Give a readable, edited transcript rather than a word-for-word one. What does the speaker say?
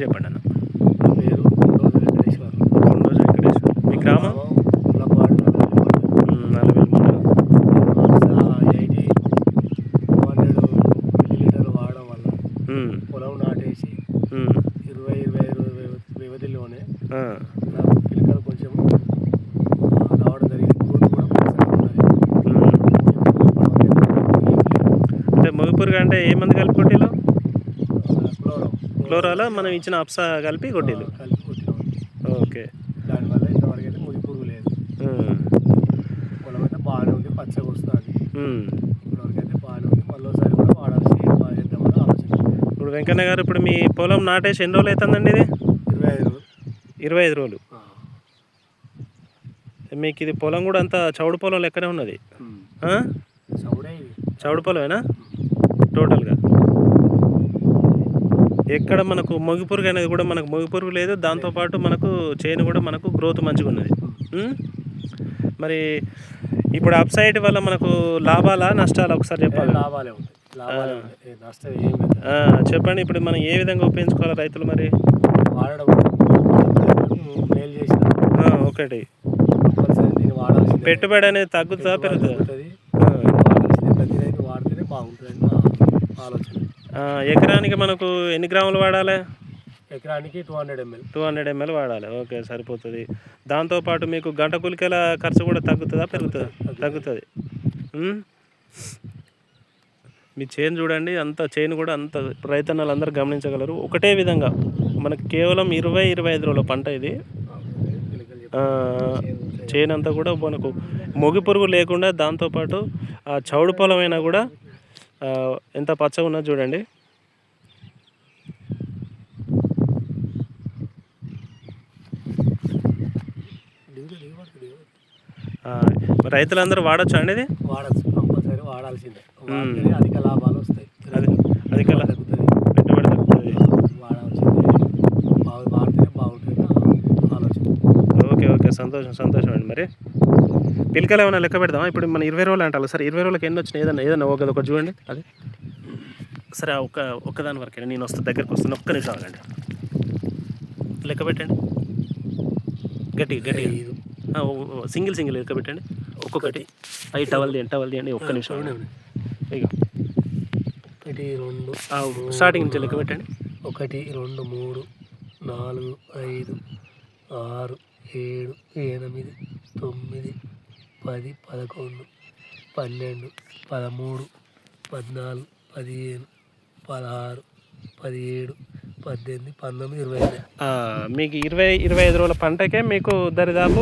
చెప్పండి అన్న. నా పేరు కొండోజు వెంకటేశ్వర్. కొండోజు వెంకటేశ్వర్. మీ గ్రామం? ఉల్లపాడు నల్లవేలు మండలం. అప్సా 80 200 మిల్లీలీటర్లు వాడడం వల్ల పొలం నాటేసి 20-25 వ్యవధిలోనే నాకు పిలకలు కొంచెం రావడం జరిగింది. గ్రోత్ కూడా అంటే మొగపురుగు అంటే ఏ మంది కలిపి కొట్టిలో? క్లోరాలో మనం ఇచ్చిన అప్సా కలిపి కొట్టిలు. ఓకే. దానివల్ల ఇంతవరకు అయితే ముగి పురుగు లేదు. పొలం అయితే బాగానే ఉంది, పచ్చగా వస్తుంది. ఇప్పటివరకు అయితే బాగానే ఉంది. మళ్ళీసారి కూడా వాడాల్సి చేద్దామని ఆలోచన. ఇప్పుడు వెంకన్న గారు, ఇప్పుడు మీ పొలం నాటేసి ఎన్ని రోజులు అవుతుందండి? ఇది 25 రోజులు. 25 రోజులు. మీకు ఇది పొలం కూడా అంతా చౌడు పొలం లెక్కనే ఉన్నది. చౌడు పొలమేనా టోటల్గా? ఎక్కడ మనకు మొగిపురుగు అనేది కూడా మనకు మొగిపురుగు లేదు. దాంతోపాటు మనకు చేను కూడా మనకు గ్రోత్ మంచిగా ఉన్నది. మరి ఇప్పుడు అప్సైడ్ వల్ల మనకు లాభాలా నష్టాలా ఒకసారి చెప్పాలి. లాభాలే ఉంటాయి, నష్టం ఏం చెప్పండి. ఇప్పుడు మనం ఏ విధంగా ఉపయోగించుకోవాలి రైతులు? మరి వాడడం మేలు చేసిన ఒకటి దీన్ని వాడాల్సి పెట్టుబడి అనేది తగ్గుతుందా పెరుగుతుందా? వాడాల్సింది, ప్రతి రైతు వాడితేనే బాగుంటుంది ఆలోచన. ఎకరానికి మనకు ఎన్ని గ్రాములు వాడాలి? ఎకరానికి 200 ml. 200 ml వాడాలి. ఓకే, సరిపోతుంది. దాంతోపాటు మీకు గంట కూలికల ఖర్చు కూడా తగ్గుతుందా పెరుగుతుందా? తగ్గుతుంది. మీ చేను చూడండి, అంత చేను కూడా అంత రైతన్నలు అందరూ గమనించగలరు. ఒకటే విధంగా మనకు కేవలం 20-25 రోజుల పంట ఇది. చేను అంతా కూడా మనకు మొగి పురుగు లేకుండా, దాంతోపాటు ఆ చౌడు పొలం అయినా కూడా ఎంత పచ్చగా ఉన్నది చూడండి. రైతులందరూ వాడచ్చు అండి ఇది? వాడచ్చు, కంపల్సరీ వాడాల్సిందే. అధిక లాభాలు వస్తాయి, అధిక పెట్టుబడి తగ్గుతుంది. వాడాల్సిందే, వాడితేనే బాగుంటుంది ఆలోచన. ఓకే, సంతోషం అండి. మరి పిలకలు ఏమైనా లెక్క పెడదామా? ఇప్పుడు మన 20 రోజులు అంటారు సరే. 20 రోజులకి ఎన్ని వచ్చినాయి? ఏదన్నా ఒకటి చూడండి. అది సరే, ఒక్కదాని వరకే నేను దగ్గరికి వస్తాను. ఒక్క నిమిషం ఆగండి. లెక్క పెట్టండి గట్టిగా. సింగిల్ లెక్క పెట్టండి. ఒక్కొక్కటి అవి టవల్ తీయండి. ఒక్క నిమిషం. ఇక 1 2 స్టార్టింగ్ నుంచి లెక్క పెట్టండి. 1 2 3 4 5 6 7 8 9 10 11 12 13 14 15 16 17 18 19 20. మీకు 20-25 రోజుల పంటకే మీకు దరిదాపు